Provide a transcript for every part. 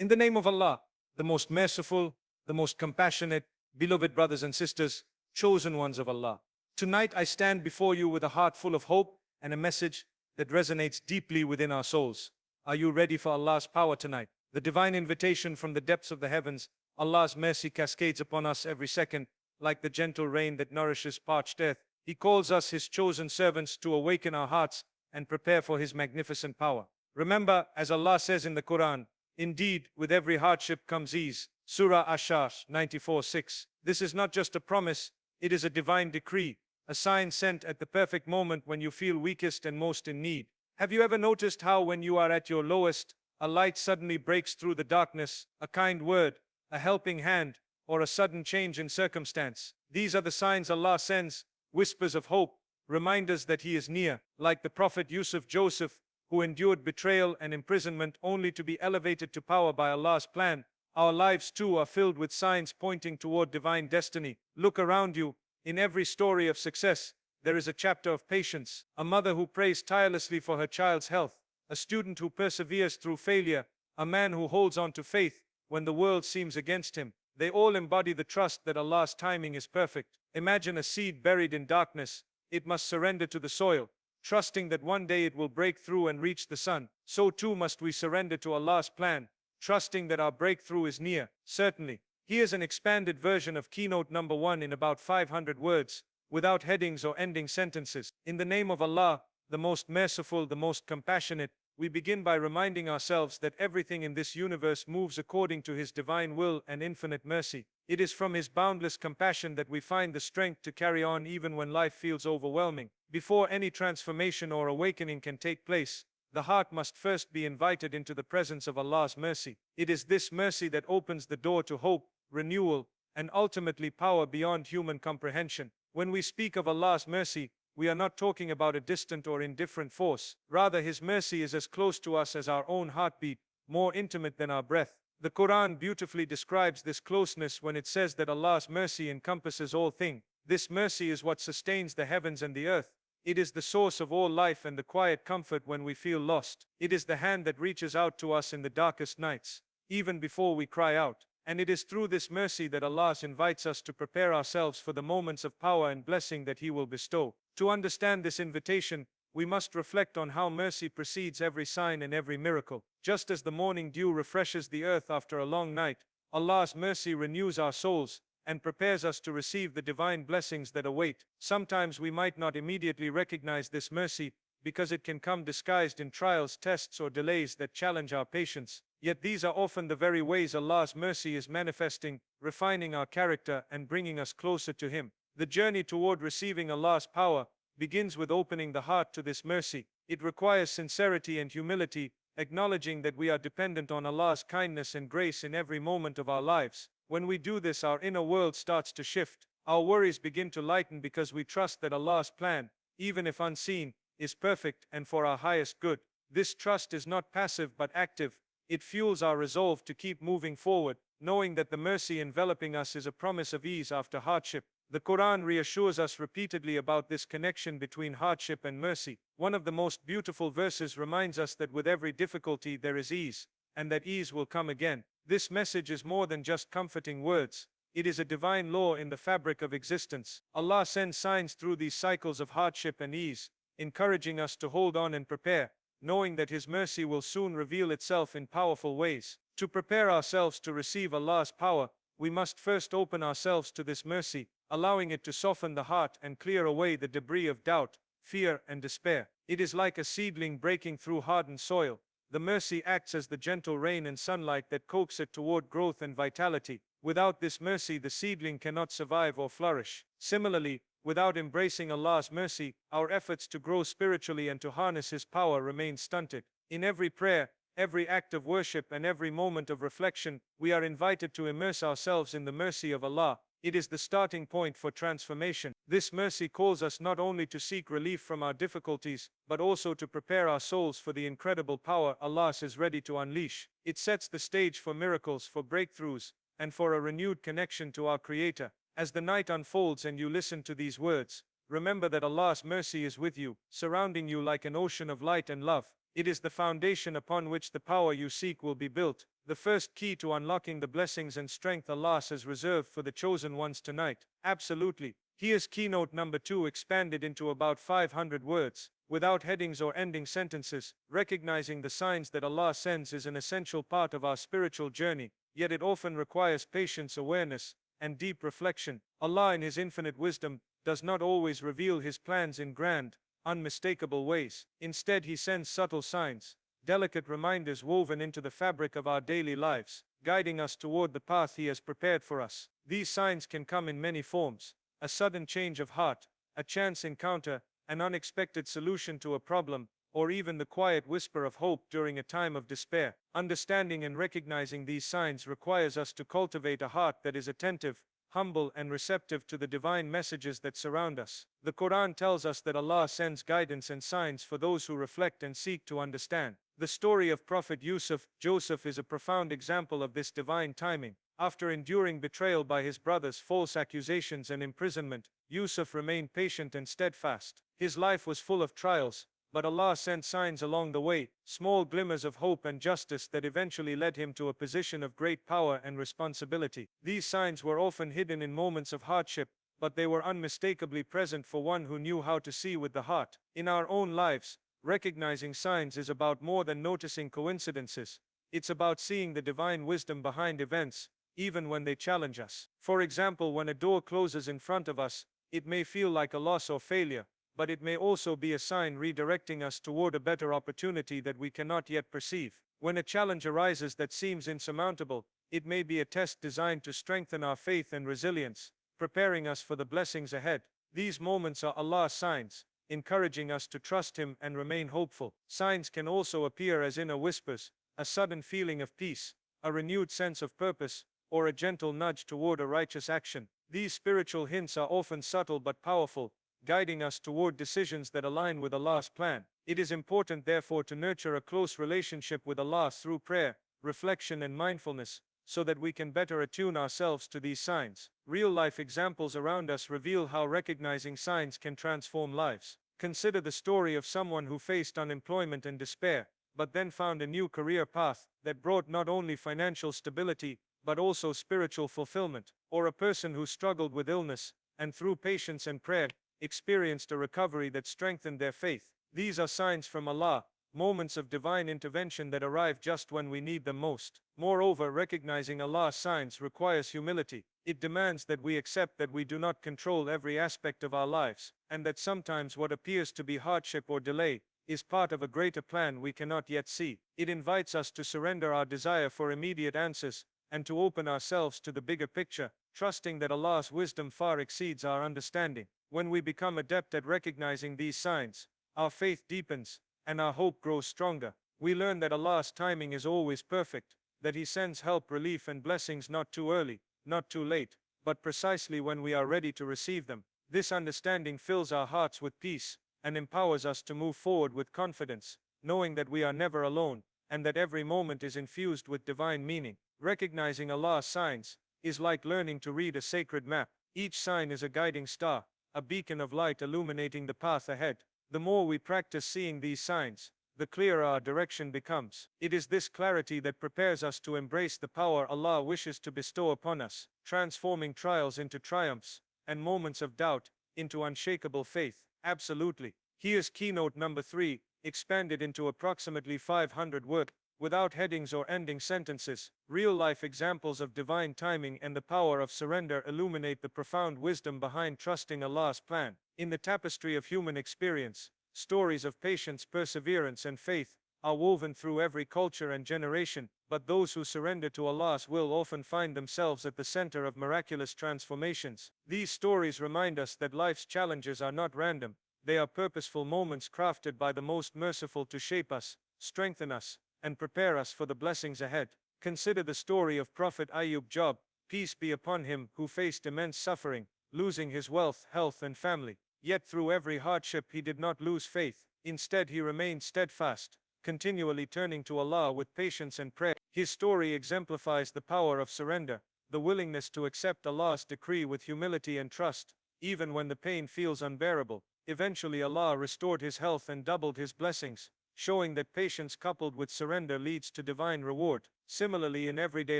In the name of Allah, the most merciful, the most compassionate, beloved brothers and sisters, chosen ones of Allah. Tonight I stand before you with a heart full of hope and a message that resonates deeply within our souls. Are you ready for Allah's power tonight? The divine invitation from the depths of the heavens, Allah's mercy cascades upon us every second, like the gentle rain that nourishes parched earth. He calls us His chosen servants to awaken our hearts and prepare for His magnificent power. Remember, as Allah says in the Quran, indeed, with every hardship comes ease. Surah Ashar 94:6. This is not just a promise, it is a divine decree, a sign sent at the perfect moment when you feel weakest and most in need. Have you ever noticed how when you are at your lowest, a light suddenly breaks through the darkness, a kind word, a helping hand, or a sudden change in circumstance? These are the signs Allah sends, whispers of hope, reminders that He is near, like the Prophet Joseph, who endured betrayal and imprisonment only to be elevated to power by Allah's plan. Our lives too are filled with signs pointing toward divine destiny. Look around you. In every story of success, there is a chapter of patience, a mother who prays tirelessly for her child's health, a student who perseveres through failure, a man who holds on to faith when the world seems against him. They all embody the trust that Allah's timing is perfect. Imagine a seed buried in darkness. It must surrender to the soil, trusting that one day it will break through and reach the sun. So too must we surrender to Allah's plan, trusting that our breakthrough is near. Certainly, here's an expanded version of keynote number 1 in about 500 words, without headings or ending sentences. In the name of Allah, the most merciful, the most compassionate, we begin by reminding ourselves that everything in this universe moves according to His divine will and infinite mercy. It is from His boundless compassion that we find the strength to carry on even when life feels overwhelming. Before any transformation or awakening can take place, the heart must first be invited into the presence of Allah's mercy. It is this mercy that opens the door to hope, renewal, and ultimately power beyond human comprehension. When we speak of Allah's mercy, we are not talking about a distant or indifferent force. Rather, His mercy is as close to us as our own heartbeat, more intimate than our breath. The Quran beautifully describes this closeness when it says that Allah's mercy encompasses all things. This mercy is what sustains the heavens and the earth. It is the source of all life and the quiet comfort when we feel lost. It is the hand that reaches out to us in the darkest nights, even before we cry out. And it is through this mercy that Allah invites us to prepare ourselves for the moments of power and blessing that He will bestow. To understand this invitation, we must reflect on how mercy precedes every sign and every miracle. Just as the morning dew refreshes the earth after a long night, Allah's mercy renews our souls and prepares us to receive the divine blessings that await. Sometimes we might not immediately recognize this mercy because it can come disguised in trials, tests, or delays that challenge our patience. Yet these are often the very ways Allah's mercy is manifesting, refining our character and bringing us closer to Him. The journey toward receiving Allah's power begins with opening the heart to this mercy. It requires sincerity and humility, acknowledging that we are dependent on Allah's kindness and grace in every moment of our lives. When we do this, our inner world starts to shift. Our worries begin to lighten because we trust that Allah's plan, even if unseen, is perfect and for our highest good. This trust is not passive but active. It fuels our resolve to keep moving forward, knowing that the mercy enveloping us is a promise of ease after hardship. The Quran reassures us repeatedly about this connection between hardship and mercy. One of the most beautiful verses reminds us that with every difficulty there is ease, and that ease will come again. This message is more than just comforting words. It is a divine law in the fabric of existence. Allah sends signs through these cycles of hardship and ease, encouraging us to hold on and prepare, knowing that His mercy will soon reveal itself in powerful ways. To prepare ourselves to receive Allah's power, we must first open ourselves to this mercy, allowing it to soften the heart and clear away the debris of doubt, fear, and despair. It is like a seedling breaking through hardened soil. The mercy acts as the gentle rain and sunlight that coax it toward growth and vitality. Without this mercy, the seedling cannot survive or flourish. Similarly, without embracing Allah's mercy, our efforts to grow spiritually and to harness His power remain stunted. In every prayer, every act of worship, and every moment of reflection, we are invited to immerse ourselves in the mercy of Allah. It is the starting point for transformation. This mercy calls us not only to seek relief from our difficulties, but also to prepare our souls for the incredible power Allah is ready to unleash. It sets the stage for miracles, for breakthroughs, and for a renewed connection to our Creator. As the night unfolds and you listen to these words, remember that Allah's mercy is with you, surrounding you like an ocean of light and love. It is the foundation upon which the power you seek will be built. The first key to unlocking the blessings and strength Allah has reserved for the chosen ones tonight. Absolutely. Here's keynote number 2 expanded into about 500 words, without headings or ending sentences. Recognizing the signs that Allah sends is an essential part of our spiritual journey, yet it often requires patience, awareness, and deep reflection. Allah in His infinite wisdom does not always reveal His plans in grand, unmistakable ways. Instead, He sends subtle signs, delicate reminders woven into the fabric of our daily lives, guiding us toward the path He has prepared for us. These signs can come in many forms: a sudden change of heart, a chance encounter, an unexpected solution to a problem, or even the quiet whisper of hope during a time of despair. Understanding and recognizing these signs requires us to cultivate a heart that is attentive, humble, and receptive to the divine messages that surround us. The Quran tells us that Allah sends guidance and signs for those who reflect and seek to understand. The story of Prophet Joseph is a profound example of this divine timing. After enduring betrayal by his brothers, false accusations, and imprisonment, Yusuf remained patient and steadfast. His life was full of trials, but Allah sent signs along the way, small glimmers of hope and justice that eventually led him to a position of great power and responsibility. These signs were often hidden in moments of hardship, but they were unmistakably present for one who knew how to see with the heart. In our own lives, recognizing signs is about more than noticing coincidences. It's about seeing the divine wisdom behind events, even when they challenge us. For example, when a door closes in front of us, it may feel like a loss or failure, but it may also be a sign redirecting us toward a better opportunity that we cannot yet perceive. When a challenge arises that seems insurmountable, it may be a test designed to strengthen our faith and resilience, preparing us for the blessings ahead. These moments are Allah's signs, encouraging us to trust Him and remain hopeful. Signs can also appear as inner whispers, a sudden feeling of peace, a renewed sense of purpose, or a gentle nudge toward a righteous action. These spiritual hints are often subtle but powerful, guiding us toward decisions that align with Allah's plan. It is important, therefore, to nurture a close relationship with Allah through prayer, reflection, and mindfulness, so that we can better attune ourselves to these signs. Real-life examples around us reveal how recognizing signs can transform lives. Consider the story of someone who faced unemployment and despair, but then found a new career path that brought not only financial stability, but also spiritual fulfillment. Or a person who struggled with illness, and through patience and prayer, experienced a recovery that strengthened their faith. These are signs from Allah, moments of divine intervention that arrive just when we need them most. Moreover, recognizing Allah's signs requires humility. It demands that we accept that we do not control every aspect of our lives, and that sometimes what appears to be hardship or delay is part of a greater plan we cannot yet see. It invites us to surrender our desire for immediate answers, and to open ourselves to the bigger picture, trusting that Allah's wisdom far exceeds our understanding. When we become adept at recognizing these signs, our faith deepens, and our hope grows stronger. We learn that Allah's timing is always perfect, that He sends help, relief, and blessings not too early, not too late, but precisely when we are ready to receive them. This understanding fills our hearts with peace, and empowers us to move forward with confidence, knowing that we are never alone, and that every moment is infused with divine meaning. Recognizing Allah's signs is like learning to read a sacred map. Each sign is a guiding star, a beacon of light illuminating the path ahead. The more we practice seeing these signs, the clearer our direction becomes. It is this clarity that prepares us to embrace the power Allah wishes to bestow upon us, transforming trials into triumphs, and moments of doubt into unshakable faith. Absolutely. Here's keynote number 3, expanded into approximately 500 words. Without headings or ending sentences, real-life examples of divine timing and the power of surrender illuminate the profound wisdom behind trusting Allah's plan. In the tapestry of human experience, stories of patience, perseverance, and faith are woven through every culture and generation, but those who surrender to Allah's will often find themselves at the center of miraculous transformations. These stories remind us that life's challenges are not random, they are purposeful moments crafted by the Most Merciful to shape us, strengthen us, and prepare us for the blessings ahead. Consider the story of Prophet Job, peace be upon him, who faced immense suffering, losing his wealth, health, and family. Yet through every hardship he did not lose faith. Instead, he remained steadfast, continually turning to Allah with patience and prayer. His story exemplifies the power of surrender, the willingness to accept Allah's decree with humility and trust, even when the pain feels unbearable. Eventually Allah restored his health and doubled his blessings, showing that patience coupled with surrender leads to divine reward. Similarly, in everyday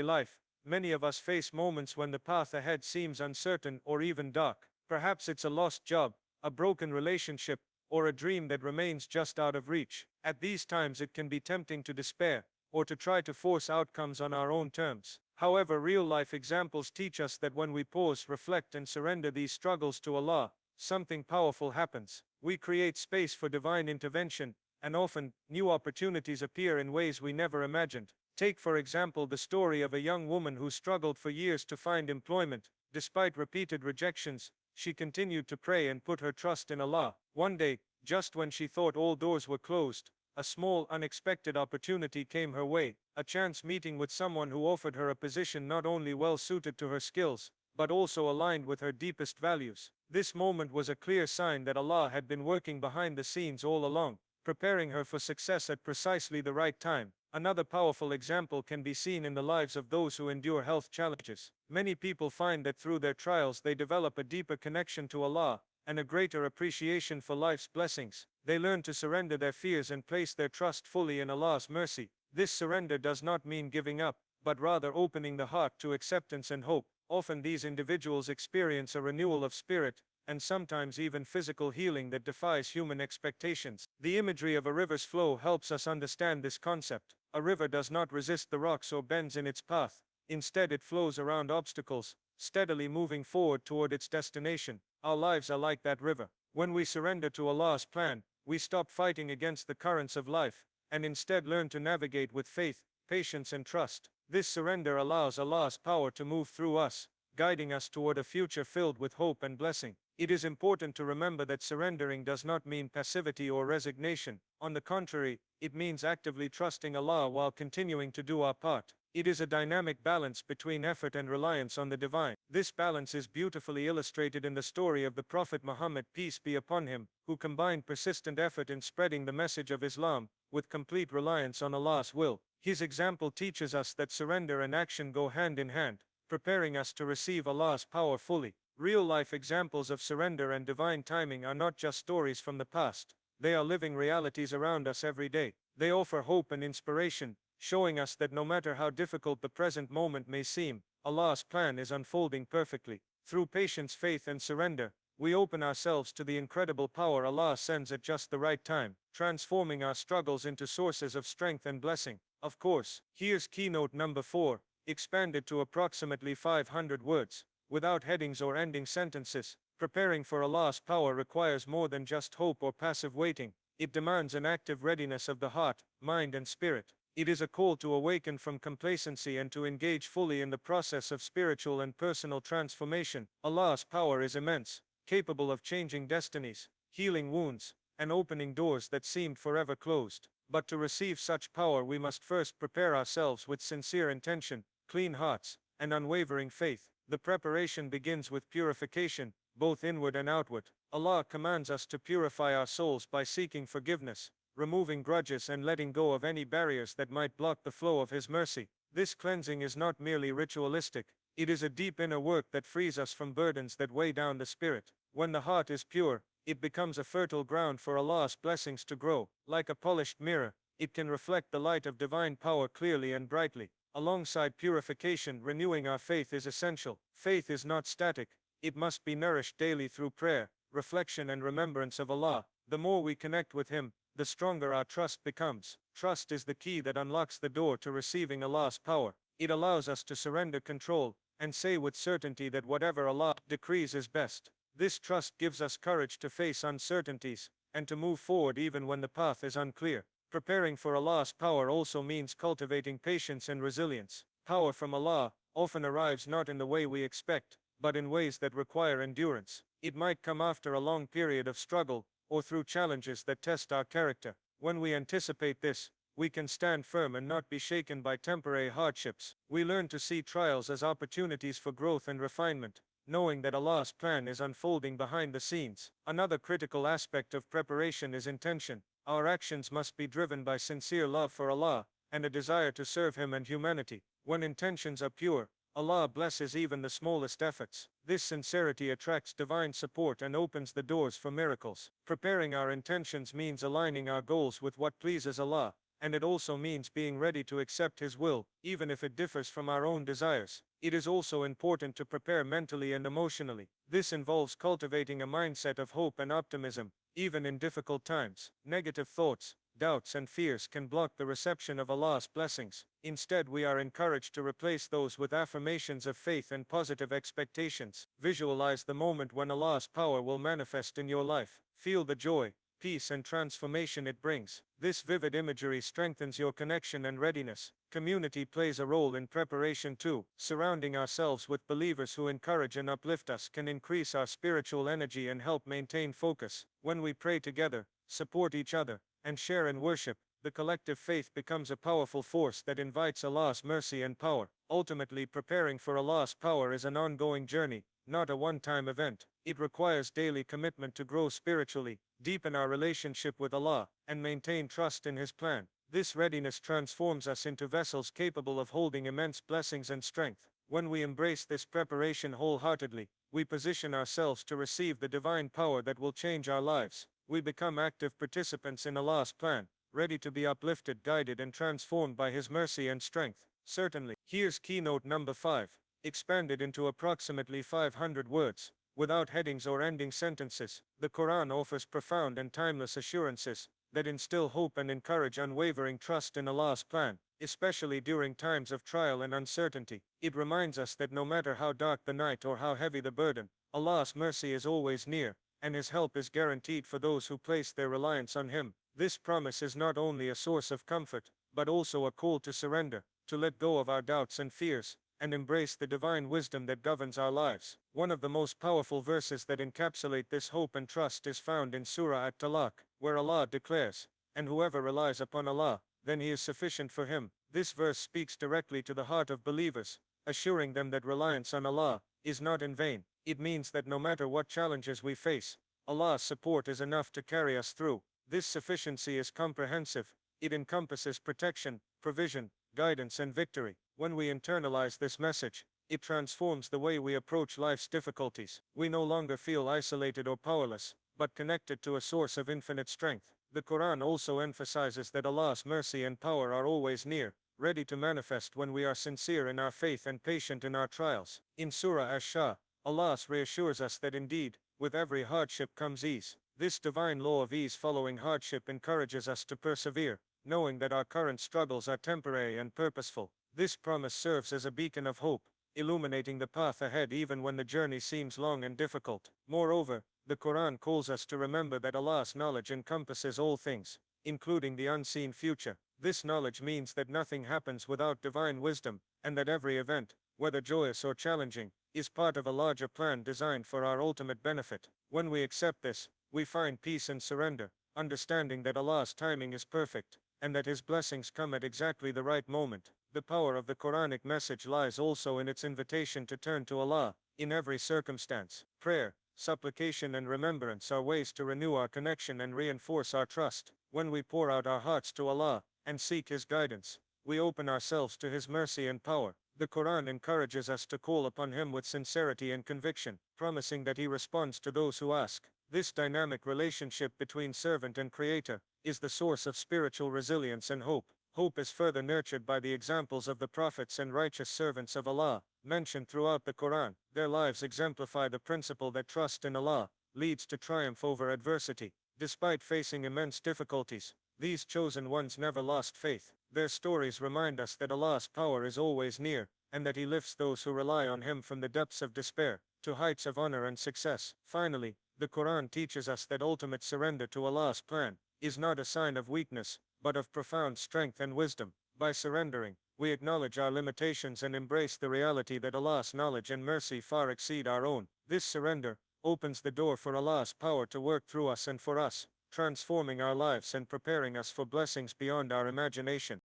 life, many of us face moments when the path ahead seems uncertain or even dark. Perhaps it's a lost job, a broken relationship, or a dream that remains just out of reach. At these times, it can be tempting to despair or to try to force outcomes on our own terms. However, real-life examples teach us that when we pause, reflect, and surrender these struggles to Allah, something powerful happens. We create space for divine intervention, and often, new opportunities appear in ways we never imagined. Take, for example, the story of a young woman who struggled for years to find employment. Despite repeated rejections, she continued to pray and put her trust in Allah. One day, just when she thought all doors were closed, a small, unexpected opportunity came her way, a chance meeting with someone who offered her a position not only well suited to her skills, but also aligned with her deepest values. This moment was a clear sign that Allah had been working behind the scenes all along, preparing her for success at precisely the right time. Another powerful example can be seen in the lives of those who endure health challenges. Many people find that through their trials they develop a deeper connection to Allah and a greater appreciation for life's blessings. They learn to surrender their fears and place their trust fully in Allah's mercy. This surrender does not mean giving up, but rather opening the heart to acceptance and hope. Often these individuals experience a renewal of spirit, and sometimes even physical healing that defies human expectations. The imagery of a river's flow helps us understand this concept. A river does not resist the rocks or bends in its path. Instead, it flows around obstacles, steadily moving forward toward its destination. Our lives are like that river. When we surrender to Allah's plan, we stop fighting against the currents of life, and instead learn to navigate with faith, patience, and trust. This surrender allows Allah's power to move through us, guiding us toward a future filled with hope and blessing. It is important to remember that surrendering does not mean passivity or resignation. On the contrary, it means actively trusting Allah while continuing to do our part. It is a dynamic balance between effort and reliance on the divine. This balance is beautifully illustrated in the story of the Prophet Muhammad, peace be upon him, who combined persistent effort in spreading the message of Islam with complete reliance on Allah's will. His example teaches us that surrender and action go hand in hand, preparing us to receive Allah's power fully. Real-life examples of surrender and divine timing are not just stories from the past. They are living realities around us every day. They offer hope and inspiration, showing us that no matter how difficult the present moment may seem, Allah's plan is unfolding perfectly. Through patience, faith, and surrender, we open ourselves to the incredible power Allah sends at just the right time, transforming our struggles into sources of strength and blessing. Of course, here's keynote number 4, expanded to approximately 500 words, without headings or ending sentences. Preparing for Allah's power requires more than just hope or passive waiting. It demands an active readiness of the heart, mind, and spirit. It is a call to awaken from complacency and to engage fully in the process of spiritual and personal transformation. Allah's power is immense, capable of changing destinies, healing wounds, and opening doors that seemed forever closed. But to receive such power, we must first prepare ourselves with sincere intention, clean hearts, and unwavering faith. The preparation begins with purification, both inward and outward. Allah commands us to purify our souls by seeking forgiveness, removing grudges, and letting go of any barriers that might block the flow of His mercy. This cleansing is not merely ritualistic, it is a deep inner work that frees us from burdens that weigh down the spirit. When the heart is pure, it becomes a fertile ground for Allah's blessings to grow. Like a polished mirror, it can reflect the light of divine power clearly and brightly. Alongside purification, renewing our faith is essential. Faith is not static, it must be nourished daily through prayer, reflection, and remembrance of Allah. The more we connect with Him, the stronger our trust becomes. Trust is the key that unlocks the door to receiving Allah's power. It allows us to surrender control and say with certainty that whatever Allah decrees is best. This trust gives us courage to face uncertainties and to move forward even when the path is unclear. Preparing for Allah's power also means cultivating patience and resilience. Power from Allah often arrives not in the way we expect, but in ways that require endurance. It might come after a long period of struggle, or through challenges that test our character. When we anticipate this, we can stand firm and not be shaken by temporary hardships. We learn to see trials as opportunities for growth and refinement, knowing that Allah's plan is unfolding behind the scenes. Another critical aspect of preparation is intention. Our actions must be driven by sincere love for Allah and a desire to serve Him and humanity. When intentions are pure, Allah blesses even the smallest efforts. This sincerity attracts divine support and opens the doors for miracles. Preparing our intentions means aligning our goals with what pleases Allah, and it also means being ready to accept His will, even if it differs from our own desires. It is also important to prepare mentally and emotionally. This involves cultivating a mindset of hope and optimism, even in difficult times. Negative thoughts, doubts and fears can block the reception of Allah's blessings. Instead, we are encouraged to replace those with affirmations of faith and positive expectations. Visualize the moment when Allah's power will manifest in your life. Feel the joy, peace and transformation it brings. This vivid imagery strengthens your connection and readiness. Community plays a role in preparation too. Surrounding ourselves with believers who encourage and uplift us can increase our spiritual energy and help maintain focus. When we pray together, support each other, and share in worship, the collective faith becomes a powerful force that invites Allah's mercy and power. Ultimately, preparing for Allah's power is an ongoing journey, not a one-time event. It requires daily commitment to grow spiritually, deepen our relationship with Allah, and maintain trust in His plan. This readiness transforms us into vessels capable of holding immense blessings and strength. When we embrace this preparation wholeheartedly, we position ourselves to receive the divine power that will change our lives. We become active participants in Allah's plan, ready to be uplifted, guided and transformed by His mercy and strength. Certainly. Here's keynote number 5, expanded into approximately 500 words. Without headings or ending sentences, the Quran offers profound and timeless assurances that instill hope and encourage unwavering trust in Allah's plan, especially during times of trial and uncertainty. It reminds us that no matter how dark the night or how heavy the burden, Allah's mercy is always near, and His help is guaranteed for those who place their reliance on Him. This promise is not only a source of comfort, but also a call to surrender, to let go of our doubts and fears, and embrace the divine wisdom that governs our lives. One of the most powerful verses that encapsulate this hope and trust is found in Surah At-Talaq, where Allah declares, "And whoever relies upon Allah, then He is sufficient for him." This verse speaks directly to the heart of believers, assuring them that reliance on Allah is not in vain. It means that no matter what challenges we face, Allah's support is enough to carry us through. This sufficiency is comprehensive. It encompasses protection, provision, guidance and victory. When we internalize this message, it transforms the way we approach life's difficulties. We no longer feel isolated or powerless, but connected to a source of infinite strength. The Quran also emphasizes that Allah's mercy and power are always near, ready to manifest when we are sincere in our faith and patient in our trials. In Surah Ash-Shah, Allah reassures us that indeed, with every hardship comes ease. This divine law of ease following hardship encourages us to persevere, knowing that our current struggles are temporary and purposeful. This promise serves as a beacon of hope, illuminating the path ahead even when the journey seems long and difficult. Moreover, the Quran calls us to remember that Allah's knowledge encompasses all things, including the unseen future. This knowledge means that nothing happens without divine wisdom, and that every event, whether joyous or challenging, is part of a larger plan designed for our ultimate benefit. When we accept this, we find peace and surrender, understanding that Allah's timing is perfect, and that His blessings come at exactly the right moment. The power of the Quranic message lies also in its invitation to turn to Allah in every circumstance. Prayer, supplication and remembrance are ways to renew our connection and reinforce our trust. When we pour out our hearts to Allah and seek His guidance, we open ourselves to His mercy and power. The Quran encourages us to call upon Him with sincerity and conviction, promising that He responds to those who ask. This dynamic relationship between servant and Creator is the source of spiritual resilience and hope. Hope is further nurtured by the examples of the prophets and righteous servants of Allah, mentioned throughout the Quran. Their lives exemplify the principle that trust in Allah leads to triumph over adversity. Despite facing immense difficulties, these chosen ones never lost faith. Their stories remind us that Allah's power is always near, and that He lifts those who rely on Him from the depths of despair to heights of honor and success. Finally, the Quran teaches us that ultimate surrender to Allah's plan is not a sign of weakness, but of profound strength and wisdom. By surrendering, we acknowledge our limitations and embrace the reality that Allah's knowledge and mercy far exceed our own. This surrender opens the door for Allah's power to work through us and for us, transforming our lives and preparing us for blessings beyond our imagination.